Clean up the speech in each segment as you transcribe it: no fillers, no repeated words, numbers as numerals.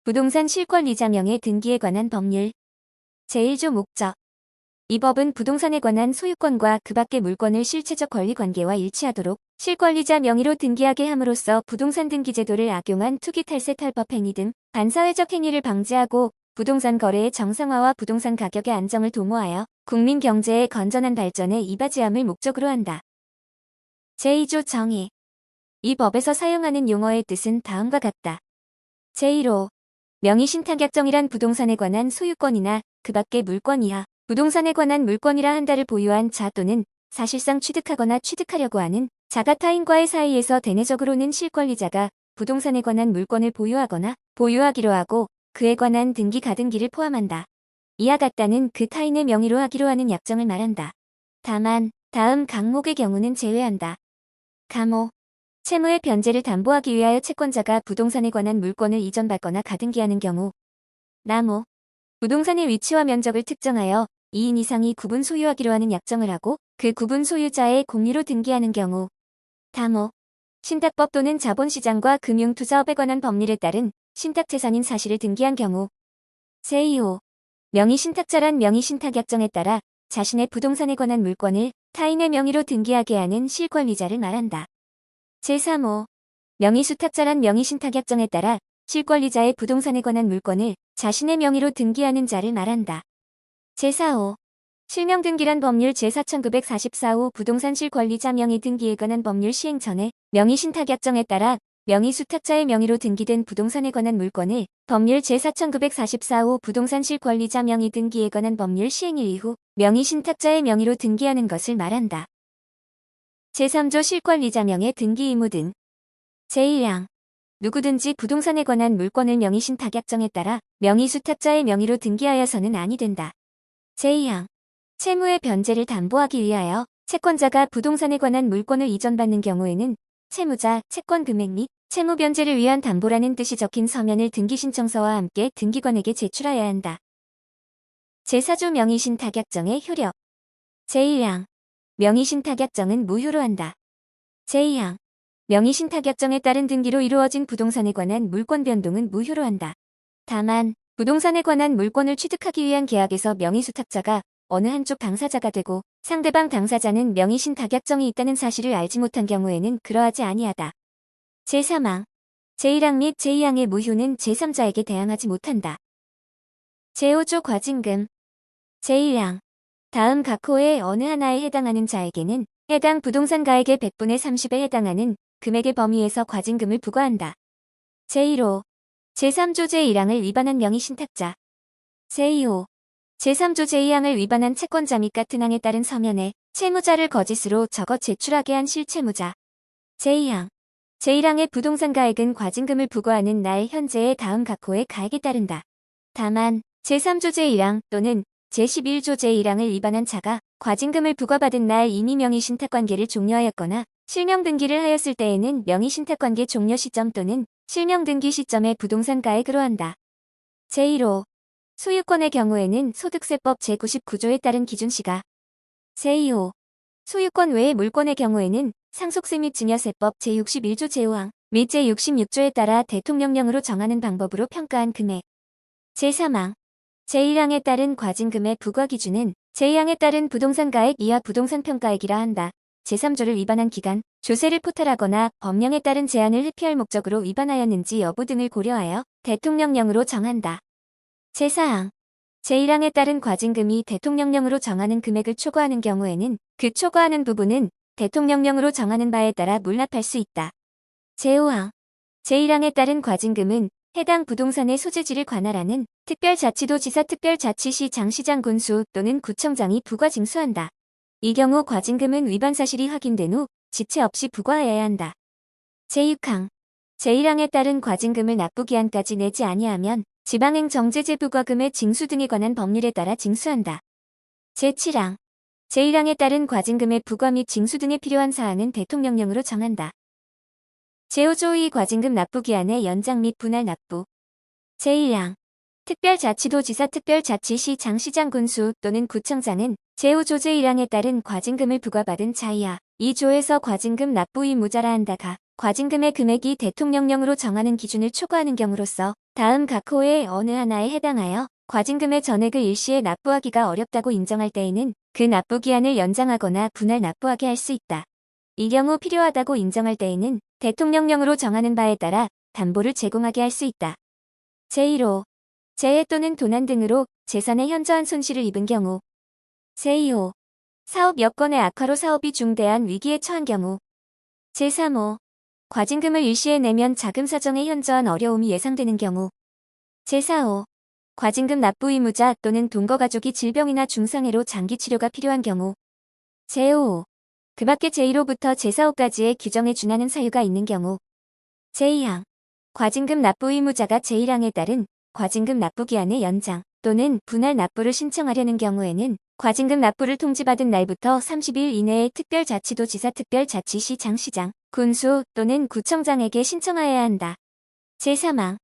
부동산 실권이자 명의 등기에 관한 법률. 제1조 목적. 이 법은 부동산에 관한 소유권과 그 밖의 물건을 실체적 권리관계와 일치하도록 실권리자 명의로 등기하게 함으로써 부동산 등기제도를 악용한 투기 탈세 탈법 행위 등 반사회적 행위를 방지하고 부동산 거래의 정상화와 부동산 가격의 안정을 도모하여 국민 경제의 건전한 발전에 이바지함을 목적으로 한다. 제2조 정의. 이 법에서 사용하는 용어의 뜻은 다음과 같다. 제1호. 명의신탁약정이란 부동산에 관한 소유권이나 그 밖의 물권 이하 부동산에 관한 물권이라 한다를 보유한 자 또는 사실상 취득하거나 취득하려고 하는 자가 타인과의 사이에서 대내적으로는 실권리자가 부동산에 관한 물권을 보유하거나 보유하기로 하고 그에 관한 등기 가등기를 포함한다. 이와 같다는 그 타인의 명의로 하기로 하는 약정을 말한다. 다만 다음 강목의 경우는 제외한다. 가모. 채무의 변제를 담보하기 위하여 채권자가 부동산에 관한 물권을 이전받거나 가등기하는 경우. 나모. 부동산의 위치와 면적을 특정하여 2인 이상이 구분 소유하기로 하는 약정을 하고 그 구분 소유자의 공유로 등기하는 경우. 다모. 신탁법 또는 자본시장과 금융투자업에 관한 법률에 따른 신탁재산인 사실을 등기한 경우. 제2호. 명의신탁자란 명의신탁약정에 따라 자신의 부동산에 관한 물권을 타인의 명의로 등기하게 하는 실권리자를 말한다. 제3호. 명의수탁자란 명의신탁약정에 따라 실권리자의 부동산에 관한 물권을 자신의 명의로 등기하는 자를 말한다. 제4호. 실명등기란 법률 제4944호 부동산 실권리자 명의 등기에 관한 법률 시행 전에 명의신탁약정에 따라 명의수탁자의 명의로 등기된 부동산에 관한 물권을 법률 제4944호 부동산 실권리자 명의 등기에 관한 법률 시행일 이후 명의신탁자의 명의로 등기하는 것을 말한다. 제3조 실권리자 명의 등기 의무 등. 제1항. 누구든지 부동산에 관한 물권을 명의신탁약정에 따라 명의수탁자의 명의로 등기하여서는 아니 된다. 제2항. 채무의 변제를 담보하기 위하여 채권자가 부동산에 관한 물권을 이전받는 경우에는 채무자, 채권 금액 및 채무 변제를 위한 담보라는 뜻이 적힌 서면을 등기신청서와 함께 등기관에게 제출하여야 한다. 제4조 명의신탁약정의 효력. 제1항. 명의신탁약정은 무효로 한다. 제2항. 명의신탁약정에 따른 등기로 이루어진 부동산에 관한 물권 변동은 무효로 한다. 다만 부동산에 관한 물권을 취득하기 위한 계약에서 명의수탁자가 어느 한쪽 당사자가 되고 상대방 당사자는 명의신탁약정이 있다는 사실을 알지 못한 경우에는 그러하지 아니하다. 제3항. 제1항 및 제2항의 무효는 제3자에게 대항하지 못한다. 제5조 과징금. 제1항. 다음 각 호의 어느 하나에 해당하는 자에게는 해당 부동산 가액의 100분의 30에 해당하는 금액의 범위에서 과징금을 부과한다. 제1호. 제3조 제1항을 위반한 명의신탁자. 제2호. 제3조 제2항을 위반한 채권자 및 같은 항에 따른 서면에 채무자를 거짓으로 적어 제출하게 한 실채무자. 제2항. 제1항의 부동산 가액은 과징금을 부과하는 날 현재의 다음 각 호의 가액에 따른다. 다만 제3조 제1항 또는 제11조 제1항을 위반한 자가 과징금을 부과받은 날 이미 명의신탁관계를 종료하였거나 실명등기를 하였을 때에는 명의신탁관계 종료 시점 또는 실명등기 시점의 부동산 가액으로 한다. 제1호. 소유권의 경우에는 소득세법 제99조에 따른 기준시가. 제2호. 소유권 외의 물권의 경우에는 상속세 및 증여세법 제61조 제5항 및 제66조에 따라 대통령령으로 정하는 방법으로 평가한 금액. 제3항. 제1항에 따른 과징금의 부과 기준은 제2항에 따른 부동산 가액 이하 부동산 평가액이라 한다. 제3조를 위반한 기간, 조세를 포탈하거나 법령에 따른 제한을 회피할 목적으로 위반하였는지 여부 등을 고려하여 대통령령으로 정한다. 제4항. 제1항에 따른 과징금이 대통령령으로 정하는 금액을 초과하는 경우에는 그 초과하는 부분은 대통령령으로 정하는 바에 따라 물납할 수 있다. 제5항. 제1항에 따른 과징금은 해당 부동산의 소재지를 관할하는 특별자치도지사 특별자치시 장시장 군수 또는 구청장이 부과 징수한다. 이 경우 과징금은 위반 사실이 확인된 후 지체 없이 부과하여야 한다. 제6항. 제1항에 따른 과징금을 납부기한까지 내지 아니하면 지방행정제재 부과금의 징수 등에 관한 법률에 따라 징수한다. 제7항. 제1항에 따른 과징금의 부과 및 징수 등에 필요한 사항은 대통령령으로 정한다. 제5조 의 과징금 납부기한의 연장 및 분할 납부. 제1항. 특별자치도지사 특별자치시 장시장 군수 또는 구청장은 제5조 제1항에 따른 과징금을 부과받은 자이하 이 조에서 과징금 납부 의무자라 한다. 과징금의 금액이 대통령령으로 정하는 기준을 초과하는 경우로서 다음 각 호의 어느 하나에 해당하여 과징금의 전액을 일시에 납부하기가 어렵다고 인정할 때에는 그 납부기한을 연장하거나 분할 납부하게 할 수 있다. 이 경우 필요하다고 인정할 때에는 대통령령으로 정하는 바에 따라 담보를 제공하게 할 수 있다. 제1호 재해 또는 도난 등으로 재산의 현저한 손실을 입은 경우. 제2호 사업 여건의 악화로 사업이 중대한 위기에 처한 경우. 제3호 과징금을 일시에 내면 자금 사정에 현저한 어려움이 예상되는 경우. 제4호 과징금 납부 의무자 또는 동거 가족이 질병이나 중상해로 장기 치료가 필요한 경우. 제5호 그 밖에 제1호부터 제4호까지의 규정에 준하는 사유가 있는 경우. 제2항 과징금 납부 의무자가 제1항에 따른 과징금 납부기한의 연장 또는 분할 납부를 신청하려는 경우에는 과징금 납부를 통지받은 날부터 30일 이내에 특별자치도지사 특별자치시장 시장, 군수 또는 구청장에게 신청하여야 한다. 제3항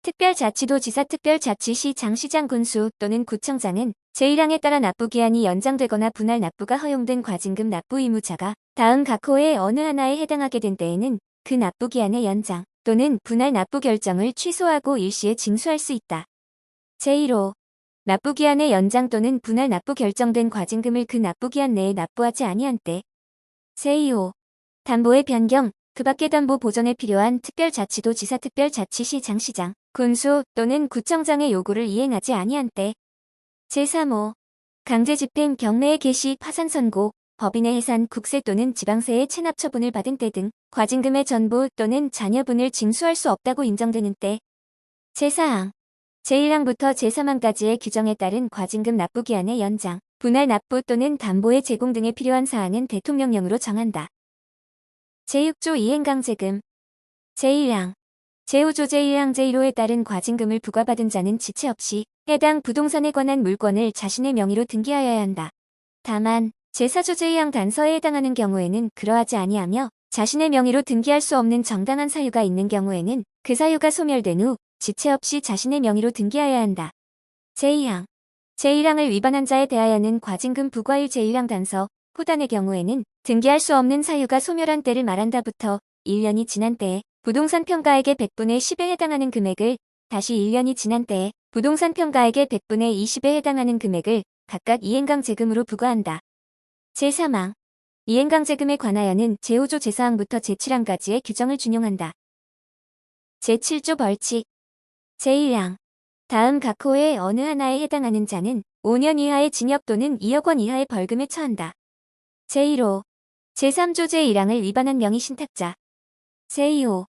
특별자치도지사 특별자치시장 시장 군수 또는 구청장은 제1항에 따라 납부기한이 연장되거나 분할 납부가 허용된 과징금 납부 의무자가 다음 각 호의 어느 하나에 해당하게 된 때에는 그 납부기한의 연장 또는 분할 납부 결정을 취소하고 일시에 징수할 수 있다. 제1호 납부기한의 연장 또는 분할 납부 결정된 과징금을 그 납부기한 내에 납부하지 아니한 때. 제2호 담보의 변경, 그 밖의 담보 보전에 필요한 특별자치도지사 특별자치시장 시장, 군수 또는 구청장의 요구를 이행하지 아니한 때. 제3호 강제집행 경매의 개시 파산 선고, 법인의 해산 국세 또는 지방세의 체납 처분을 받은 때 등 과징금의 전부 또는 잔여분을 징수할 수 없다고 인정되는 때. 제4항 제1항부터 제3항까지의 규정에 따른 과징금 납부기한의 연장, 분할 납부 또는 담보의 제공 등에 필요한 사항은 대통령령으로 정한다. 제6조 이행강제금 제1항 제5조 제1항 제1호에 따른 과징금을 부과받은 자는 지체 없이 해당 부동산에 관한 물권을 자신의 명의로 등기하여야 한다. 다만 제4조 제2항 단서에 해당하는 경우에는 그러하지 아니하며 자신의 명의로 등기할 수 없는 정당한 사유가 있는 경우에는 그 사유가 소멸된 후 지체 없이 자신의 명의로 등기하여야 한다. 제2항 제1항을 위반한 자에 대하여는 과징금 부과일 제1항 단서 호단의 경우에는 등기할 수 없는 사유가 소멸한 때를 말한다부터 1년이 지난 때에 부동산 평가액의 100분의 10에 해당하는 금액을, 다시 1년이 지난 때에 부동산 평가액의 100분의 20에 해당하는 금액을 각각 이행강제금으로 부과한다. 제3항 이행강제금에 관하여는 제5조 제4항부터 제7항까지의 규정을 준용한다. 제7조 벌칙 제1항 다음 각 호의 어느 하나에 해당하는 자는 5년 이하의 징역 또는 2억 원 이하의 벌금에 처한다. 제1호 제3조 제1항을 위반한 명의신탁자. 제2호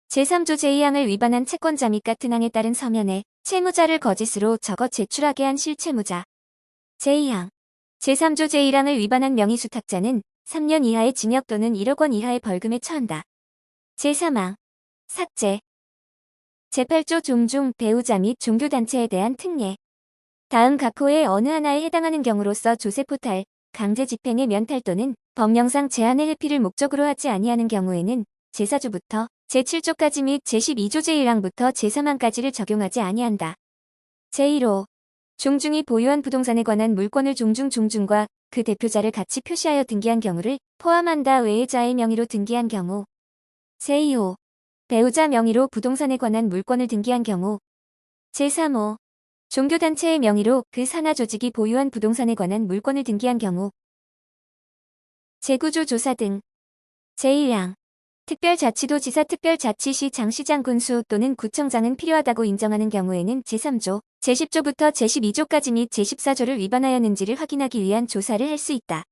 제3조 제2항을 위반한 채권자 및 같은 항에 따른 서면에 채무자를 거짓으로 적어 제출하게 한 실채무자. 제2항 제3조 제1항을 위반한 명의수탁자는 3년 이하의 징역 또는 1억 원 이하의 벌금에 처한다. 제3항 삭제 제8조 종중 배우자 및 종교단체에 대한 특례. 다음 각 호의 어느 하나에 해당하는 경우로서 조세포탈, 강제집행의 면탈 또는 법령상 제한의 회피를 목적으로 하지 아니하는 경우에는 제4조부터 제7조까지 및 제12조 제1항부터 제3항까지를 적용하지 아니한다. 제1호 종중이 보유한 부동산에 관한 물권을 종중과 그 대표자를 같이 표시하여 등기한 경우를 포함한다 외의 자의 명의로 등기한 경우. 제2호 배우자 명의로 부동산에 관한 물권을 등기한 경우. 제3호 종교단체의 명의로 그 산하조직이 보유한 부동산에 관한 물권을 등기한 경우. 제9조 조사 등. 제1항 특별자치도지사 특별자치시장 시장 군수 또는 구청장은 필요하다고 인정하는 경우에는 제3조, 제10조부터 제12조까지 및 제14조를 위반하였는지를 확인하기 위한 조사를 할 수 있다.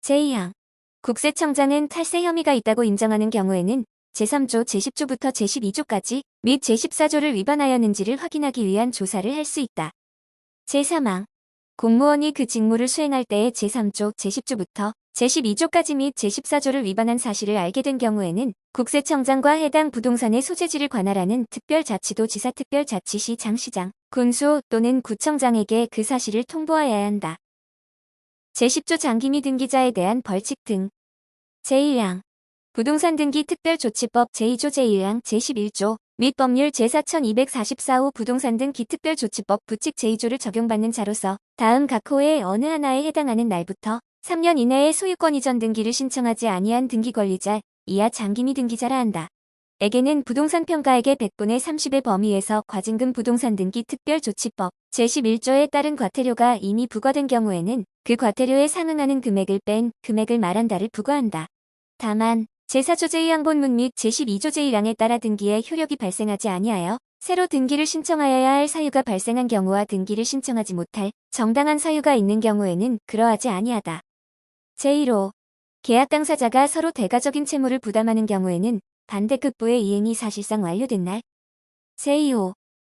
제2항 국세청장은 탈세 혐의가 있다고 인정하는 경우에는 제3조 제10조부터 제12조까지 및 제14조를 위반하였는지를 확인하기 위한 조사를 할 수 있다. 제3항 공무원이 그 직무를 수행할 때의 제3조 제10조부터 제12조까지 및 제14조를 위반한 사실을 알게 된 경우에는 국세청장과 해당 부동산의 소재지를 관할하는 특별자치도지사 특별자치시장 시장, 군수 또는 구청장에게 그 사실을 통보하여야 한다. 제10조 장기 및 등기자에 대한 벌칙 등. 제1항 부동산 등기 특별조치법 제2조 제1항 제11조 및 법률 제4244호 부동산 등기 특별조치법 부칙 제2조를 적용받는 자로서 다음 각 호의 어느 하나에 해당하는 날부터 3년 이내에 소유권 이전 등기를 신청하지 아니한 등기권리자 이하 장기미 등기자라 한다. 에게는 부동산 평가액의 100분의 30의 범위에서 과징금 부동산 등기 특별조치법 제11조에 따른 과태료가 이미 부과된 경우에는 그 과태료에 상응하는 금액을 뺀 금액을 말한다를 부과한다. 다만 제4조 제2항본문 및 제12조 제1항에 따라 등기에 효력이 발생하지 아니하여 새로 등기를 신청하여야 할 사유가 발생한 경우와 등기를 신청하지 못할 정당한 사유가 있는 경우에는 그러하지 아니하다. 제1호 계약 당사자가 서로 대가적인 채무를 부담하는 경우에는 반대급부의 이행이 사실상 완료된 날. 제2호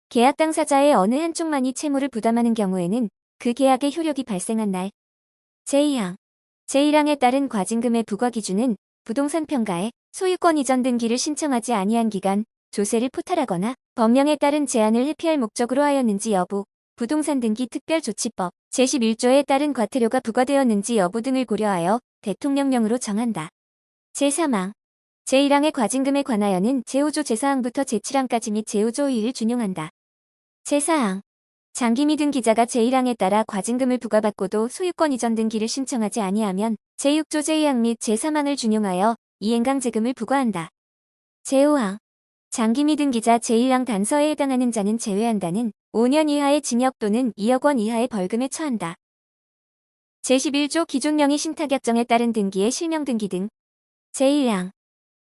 계약 당사자의 어느 한쪽만이 채무를 부담하는 경우에는 그 계약의 효력이 발생한 날. 제2항 제1항에 따른 과징금의 부과 기준은 부동산 평가에 소유권 이전 등기를 신청하지 아니한 기간, 조세를 포탈하거나 법령에 따른 제한을 회피할 목적으로 하였는지 여부, 부동산 등기 특별조치법 제11조에 따른 과태료가 부과되었는지 여부 등을 고려하여 대통령령으로 정한다. 제3항 제1항의 과징금에 관하여는 제5조 제4항부터 제7항까지 및 제5조 2를 준용한다. 제4항 장기미 등기자가 제1항에 따라 과징금을 부과받고도 소유권 이전 등기를 신청하지 아니하면 제6조 제2항 및 제3항을 준용하여 이행강제금을 부과한다. 제5항 장기미 등기자 제1항 단서에 해당하는 자는 제외한다는 5년 이하의 징역 또는 2억 원 이하의 벌금에 처한다. 제11조 기존 명의 신탁약정에 따른 등기의 실명 등기 등 제1항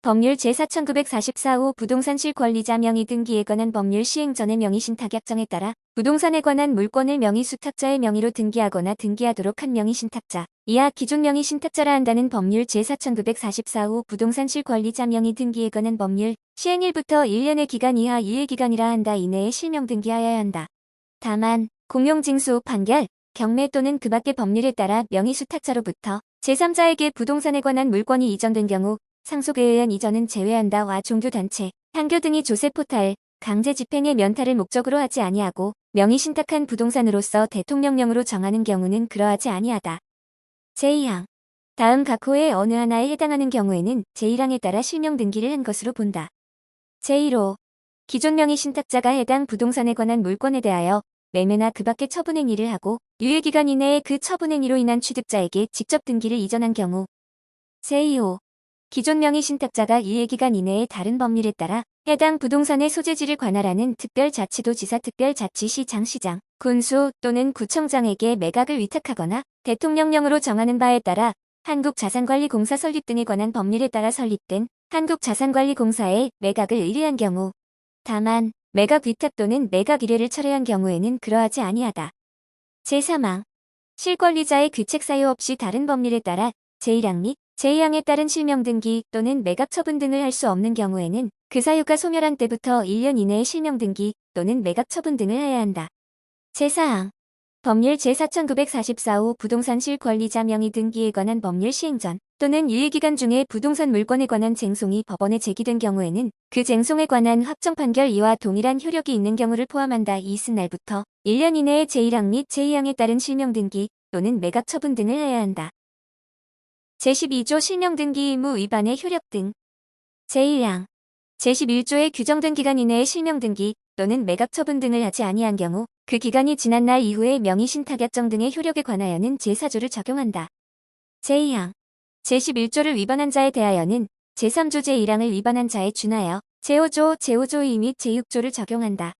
법률 제4944호 부동산 실권리자 명의 등기에 관한 법률 시행 전의 명의 신탁약정에 따라 부동산에 관한 물권을 명의 수탁자의 명의로 등기하거나 등기하도록 한 명의 신탁자 이하 기존 명의 신탁자라 한다는 법률 제4944호 부동산 실권리자 명의 등기에 관한 법률 시행일부터 1년의 기간 이하 유예기간이라 한다 이내에 실명 등기하여야 한다. 다만 공용징수, 판결, 경매 또는 그 밖의 법률에 따라 명의 수탁자로부터 제3자에게 부동산에 관한 물권이 이전된 경우 상속에 의한 이전은 제외한다와 종교단체, 판교 등이 조세 포탈, 강제 집행의 면탈을 목적으로 하지 아니하고 명의 신탁한 부동산으로서 대통령령으로 정하는 경우는 그러하지 아니하다. 제2항 다음 각 호의 어느 하나에 해당하는 경우에는 제1항에 따라 실명 등기를 한 것으로 본다. 제1호 기존 명의 신탁자가 해당 부동산에 관한 물권에 대하여 매매나 그 밖의 처분행위를 하고 유예기간 이내에 그 처분행위로 인한 취득자에게 직접 등기를 이전한 경우. 제2호 기존 명의 신탁자가 유예기간 이내에 다른 법률에 따라 해당 부동산의 소재지를 관할하는 특별자치도지사 특별자치시 장시장, 군수 또는 구청장에게 매각을 위탁하거나 대통령령으로 정하는 바에 따라 한국자산관리공사 설립 등에 관한 법률에 따라 설립된 한국자산관리공사에 매각을 의뢰한 경우. 다만 매각 위탁 또는 매각 의뢰를 철회한 경우에는 그러하지 아니하다. 제3항 실권리자의 귀책 사유 없이 다른 법률에 따라 제1항 및 제2항에 따른 실명 등기 또는 매각 처분 등을 할 수 없는 경우에는 그 사유가 소멸한 때부터 1년 이내에 실명 등기 또는 매각 처분 등을 해야 한다. 제4항 법률 제4944호 부동산 실권리자 명의 등기에 관한 법률 시행 전 또는 유예기간 중에 부동산 물권에 관한 쟁송이 법원에 제기된 경우에는 그 쟁송에 관한 확정 판결 이와 동일한 효력이 있는 경우를 포함한다. 이슨 날부터 1년 이내에 제1항 및 제2항에 따른 실명 등기 또는 매각 처분 등을 해야 한다. 제12조 실명 등기 의무 위반의 효력 등 제1항 제11조에 규정된 기간 이내에 실명 등기 또는 매각 처분 등을 하지 아니한 경우 그 기간이 지난 날 이후에 명의 신탁약정 등의 효력에 관하여는 제4조를 적용한다. 제2항 제11조를 위반한 자에 대하여는 제3조 제1항을 위반한 자에 준하여 제5조, 제5조 2 및 제6조를 적용한다.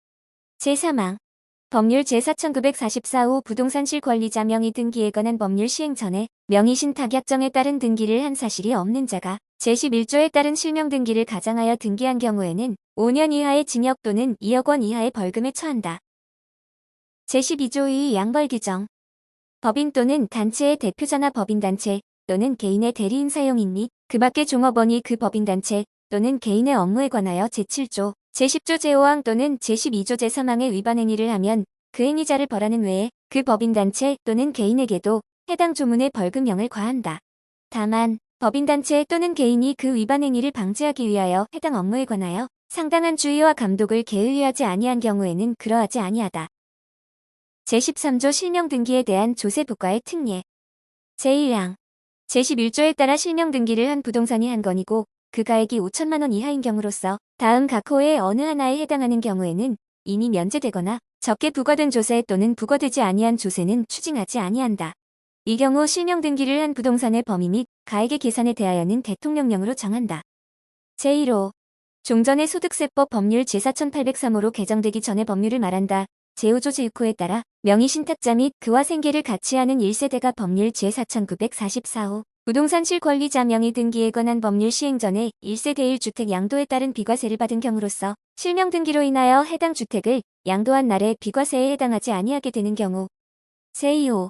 제3항 법률 제4944호 부동산 실권리자 명의 등기에 관한 법률 시행 전에 명의 신탁약정에 따른 등기를 한 사실이 없는 자가 제11조에 따른 실명 등기를 가장하여 등기한 경우에는 5년 이하의 징역 또는 2억 원 이하의 벌금에 처한다. 제12조 2 양벌 규정 법인 또는 단체의 대표자나 법인단체 또는 개인의 대리인 사용인 및 그 밖의 종업원이 그 법인단체 또는 개인의 업무에 관하여 제7조, 제10조 제5항 또는 제12조 제3항의 위반 행위를 하면 그 행위자를 벌하는 외에 그 법인단체 또는 개인에게도 해당 조문의 벌금형을 과한다. 다만 법인단체 또는 개인이 그 위반 행위를 방지하기 위하여 해당 업무에 관하여 상당한 주의와 감독을 게을리하지 아니한 경우에는 그러하지 아니하다. 제13조 실명 등기에 대한 조세 부과의 특례 제1항 제11조에 따라 실명 등기를 한 부동산이 한 건이고 그 가액이 5천만 원 이하인 경우로서 다음 각 호의 어느 하나에 해당하는 경우에는 이미 면제되거나 적게 부과된 조세 또는 부과되지 아니한 조세는 추징하지 아니한다. 이 경우 실명 등기를 한 부동산의 범위 및 가액의 계산에 대하여는 대통령령으로 정한다. 제1호 종전의 소득세법 법률 제4803호로 개정되기 전의 법률을 말한다. 제5조 제6호에 따라 명의신탁자 및 그와 생계를 같이 하는 1세대가 법률 제4944호 부동산 실권리자 명의 등기에 관한 법률 시행 전에 1세대 1주택 양도에 따른 비과세를 받은 경우로서 실명 등기로 인하여 해당 주택을 양도한 날에 비과세에 해당하지 아니하게 되는 경우. 제2호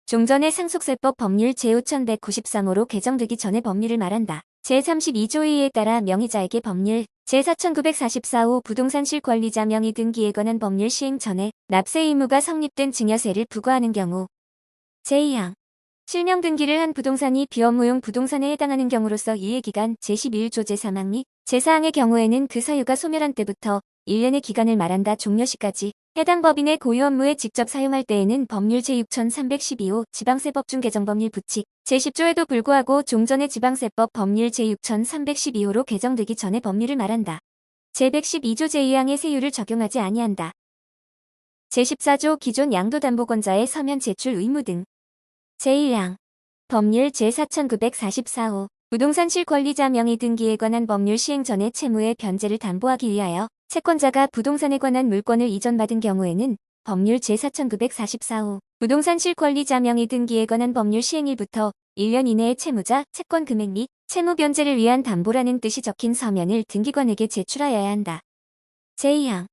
종전의 상속세법 법률 제5193호로 개정되기 전의 법률을 말한다. 제32조 2에 따라 명의자에게 법률 제4944호 부동산 실권리자 명의 등기에 관한 법률 시행 전에 납세 의무가 성립된 증여세를 부과하는 경우. 제2항 실명 등기를 한 부동산이 비업무용 부동산에 해당하는 경우로서 이해기간 제11조 제3항 및 제4항의 경우에는 그 사유가 소멸한 때부터 1년의 기간을 말한다. 종료시까지 해당 법인의 고유 업무에 직접 사용할 때에는 법률 제6312호 지방세법중 개정법률 부칙 제10조에도 불구하고 종전의 지방세법 법률 제6312호로 개정되기 전의 법률을 말한다. 제112조 제2항의 세율을 적용하지 아니한다. 제14조 기존 양도담보권자의 서면 제출 의무 등. 제1항 법률 제4944호 부동산 실권리자 명의 등기에 관한 법률 시행 전에 채무의 변제를 담보하기 위하여 채권자가 부동산에 관한 물권을 이전받은 경우에는 법률 제4944호 부동산 실권리자 명의 등기에 관한 법률 시행일부터 1년 이내에 채무자, 채권 금액 및 채무 변제를 위한 담보라는 뜻이 적힌 서면을 등기관에게 제출하여야 한다. 제2항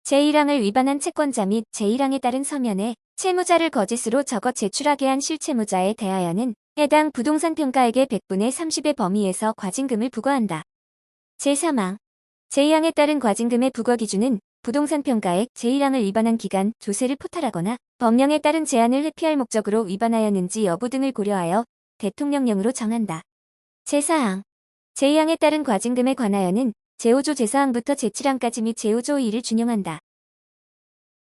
제1항을 위반한 채권자 및 제1항에 따른 서면에 채무자를 거짓으로 적어 제출하게 한 실채무자에 대하여는 해당 부동산 평가액의 100분의 30의 범위에서 과징금을 부과한다. 제3항 제2항에 따른 과징금의 부과 기준은 부동산 평가액 제1항을 위반한 기간, 조세를 포탈하거나 법령에 따른 제한을 회피할 목적으로 위반하였는지 여부 등을 고려하여 대통령령으로 정한다. 제4항 제2항에 따른 과징금에 관하여는 제5조 제4항부터 제7항까지 및 제5조 2를 준용한다.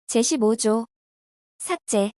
제15조 삭제